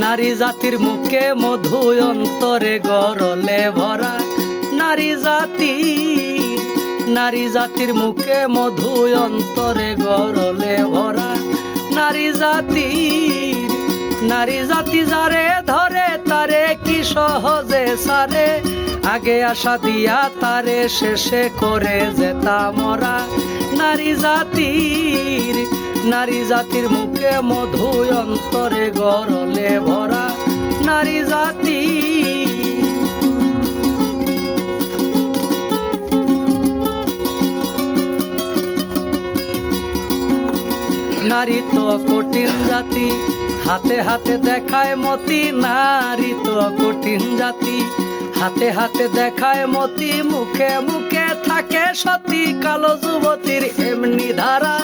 নারী জাতির মুখে মধু অন্তরে গরলে ভরা, নারী জাতির মুখে মধু অন্তরে গরলে ভরা, নারী জাতি যারে ধরে তারে কি সহজে সারে, আগে আশা দিয়া তারে শেষে করে যেতা মরা। নারী জাতির মুখে মধু অন্তরে গরলে ভরা, নারী জাতি। নারী তো কঠিন জাতি, হাতে হাতে দেখায় মতি, নারী তো কঠিন জাতি, হাতে হাতে দেখায় মতি, মুখে মুখে থাকে সতী কালো যুবতীর এমনি ধারা,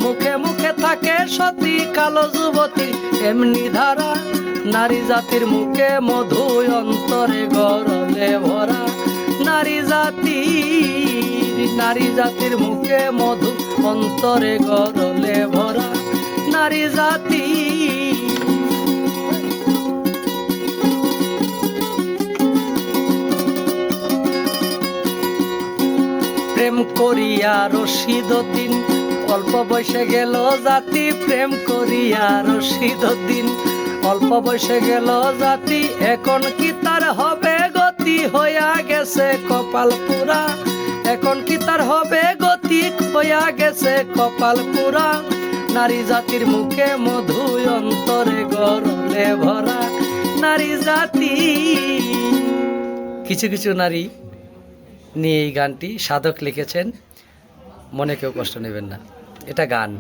মুখে মুখে থাকে সতী কালো যুবতীর এমনি ধারা। নারী জাতির মুখে মধু অন্তরে গরলে ভরা, নারী জাতির মুখে মধু অন্তরে গরলে ভরা, নারী জাতি। প্রেম করিয়া রশিদউদ্দিন অল্প বয়সে গেল জাতি, প্রেম করিয়া রশিদউদ্দিন অল্প বয়সে গেল জাতি, এখন কি তার হবে গতি হইয়া গেছে কপাল পুরা, এখন কি তার হবে গতি হইয়া গেছে কপাল পুরা। নারী জাতির মুখে মধু অন্তরে গরলে ভরা, নারী জাতি। কিছু কিছু নারী নিয়ে এই গানটি সাধক লিখেছেন, মনে কেউ কষ্ট নেবেন না, এটা গান।